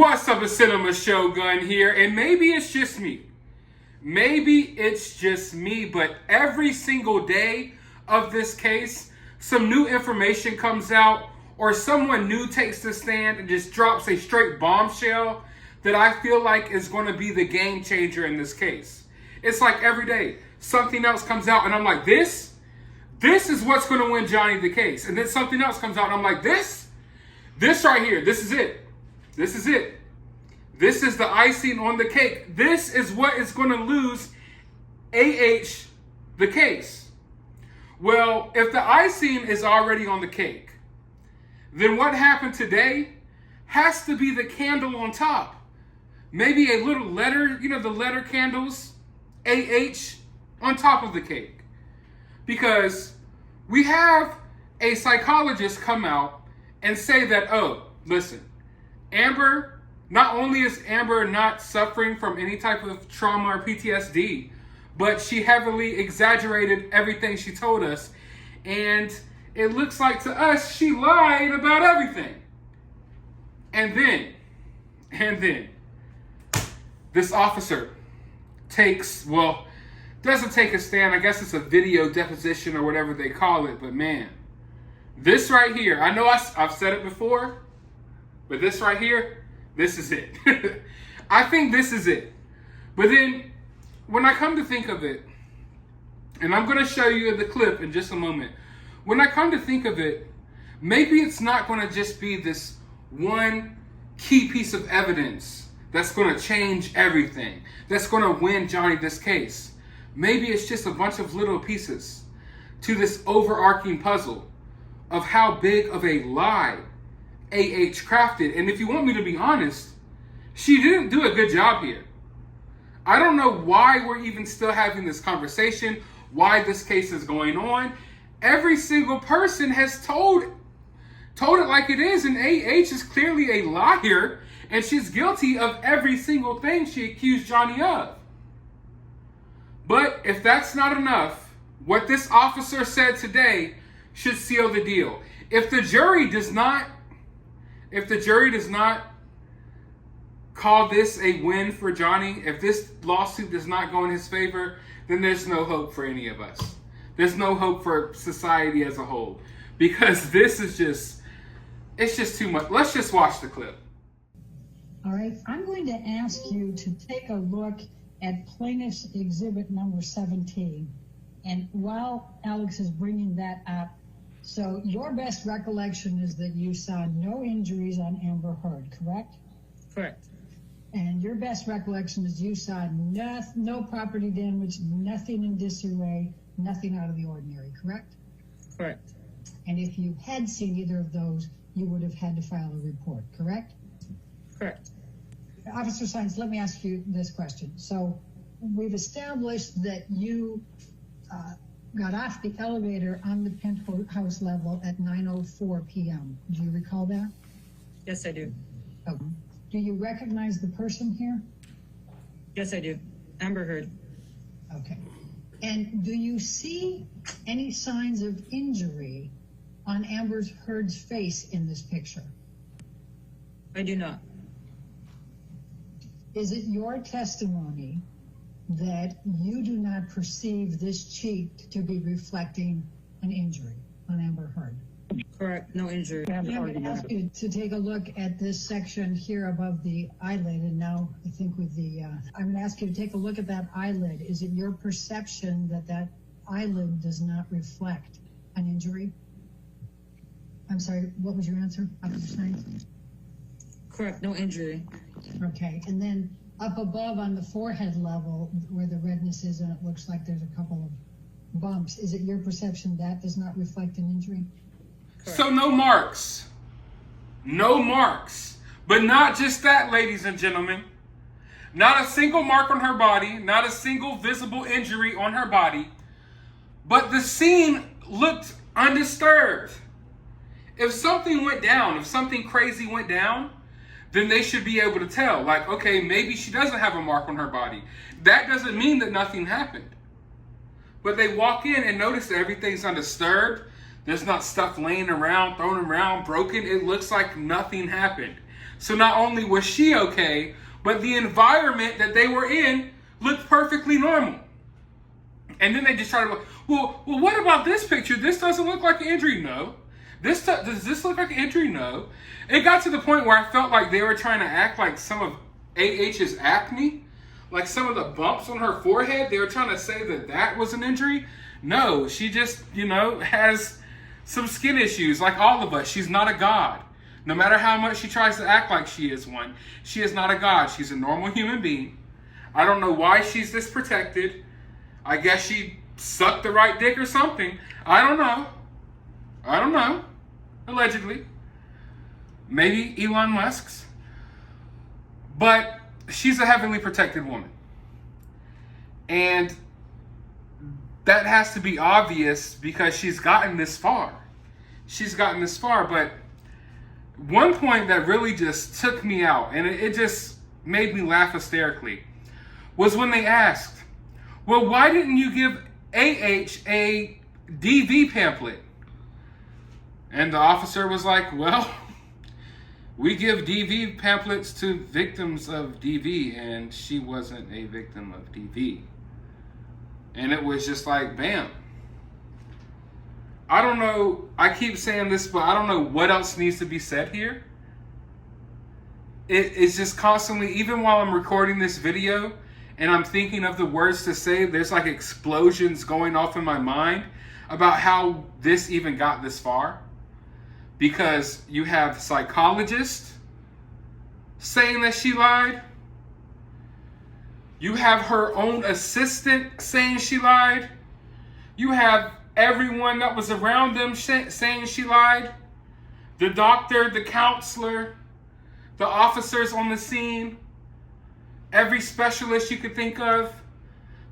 What's up, a Cinema Shogun here, and maybe it's just me. Maybe it's just me, but every single day of this case, some new information comes out, or someone new takes the stand and just drops a straight bombshell that I feel like is going to be the game changer in this case. It's like every day, something else comes out, and I'm like, this is what's going to win Johnny the case. And then something else comes out, and I'm like, this right here, this is it. This is it. This is the icing on the cake. This is what is going to lose AH the case. Well, if the icing is already on the cake, then what happened today has to be the candle on top. Maybe a little letter, the letter candles, AH, on top of the cake. Because we have a psychologist come out and say that, oh, listen, not only is Amber not suffering from any type of trauma or PTSD, but she heavily exaggerated everything she told us. And it looks like to us, she lied about everything. And then, this officer doesn't take a stand. I guess it's a video deposition or whatever they call it. But man, this right here, I know I've said it before, but this right here, this is it. I think this is it. But then, when I come to think of it, and I'm going to show you the clip in just a moment. When I come to think of it, maybe it's not going to just be this one key piece of evidence that's going to change everything, that's going to win Johnny this case. Maybe it's just a bunch of little pieces to this overarching puzzle of how big of a lie AH crafted. And if you want me to be honest, she didn't do a good job here. I don't know why we're even still having this conversation, why this case is going on. Every single person has told it like it is, and AH is clearly a liar, and she's guilty of every single thing she accused Johnny of. But if that's not enough, what this officer said today should seal the deal. If the jury does not call this a win for Johnny, if this lawsuit does not go in his favor, then there's no hope for any of us. There's no hope for society as a whole. Because it's just too much. Let's just watch the clip. All right, I'm going to ask you to take a look at plaintiff's exhibit number 17. And while Alex is bringing that up, so your best recollection is that you saw no injuries on Amber Heard, correct? Correct. And your best recollection is you saw no property damage, nothing in disarray, nothing out of the ordinary, correct? Correct. And if you had seen either of those, you would have had to file a report, correct? Correct. Officer Sines, let me ask you this question. So we've established that you got off the elevator on the penthouse level at 9:04 p.m. Do you recall that? Yes, I do. Oh. Do you recognize the person here? Yes, I do. Amber Heard. Okay. And do you see any signs of injury on Amber Heard's face in this picture? I do not. Is it your testimony that you do not perceive this cheek to be reflecting an injury on Amber Heard? Correct. No injury. I'm going to ask you to take a look at this section here above the eyelid. And now I think I'm going to ask you to take a look at that eyelid. Is it your perception that eyelid does not reflect an injury? I'm sorry, what was your answer, Officer Sines? Correct. No injury. Okay. And then up above on the forehead level where the redness is, and it looks like there's a couple of bumps. Is it your perception that does not reflect an injury? Correct. So no marks. No marks. But not just that, ladies and gentlemen. Not a single mark on her body. Not a single visible injury on her body. But the scene looked undisturbed. If something went down, if something crazy went down, then they should be able to tell. Like, okay, maybe she doesn't have a mark on her body. That doesn't mean that nothing happened. But they walk in and notice that everything's undisturbed. There's not stuff laying around, thrown around, broken. It looks like nothing happened. So not only was she okay, but the environment that they were in looked perfectly normal. And then they just try to, well, what about this picture? This doesn't look like an injury. No. Does this look like an injury? No. It got to the point where I felt like they were trying to act like some of AH's acne, like some of the bumps on her forehead. They were trying to say that that was an injury. No, she just, has some skin issues like all of us. She's not a god. No matter how much she tries to act like she is one, she is not a god. She's a normal human being. I don't know why she's this protected. I guess she sucked the right dick or something. I don't know. Allegedly. Maybe Elon Musk's. But she's a heavenly protected woman. And that has to be obvious because she's gotten this far. But one point that really just took me out, and it just made me laugh hysterically, was when they asked, well, why didn't you give AH a DV pamphlet? And the officer was like, well, we give DV pamphlets to victims of DV, and she wasn't a victim of DV. And it was just like, bam. I don't know, I keep saying this, but I don't know what else needs to be said here. It's just constantly, even while I'm recording this video and I'm thinking of the words to say, there's like explosions going off in my mind about how this even got this far. Because you have Psychologist saying that she lied. You have her own assistant saying she lied. You have everyone that was around them saying she lied. The doctor, the counselor, the officers on the scene, every specialist you could think of,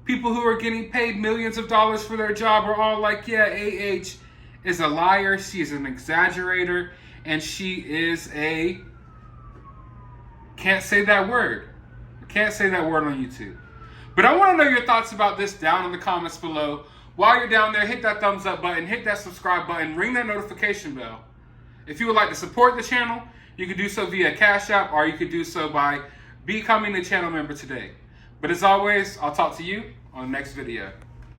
people who are getting paid millions of dollars for their job are all like, yeah, AH is a liar, she is an exaggerator, and she is a... Can't say that word on YouTube. But I want to know your thoughts about this down in the comments below. While you're down there, hit that thumbs up button, hit that subscribe button, ring that notification bell. If you would like to support the channel, you can do so via Cash App, or you could do so by becoming a channel member today. But as always, I'll talk to you on the next video.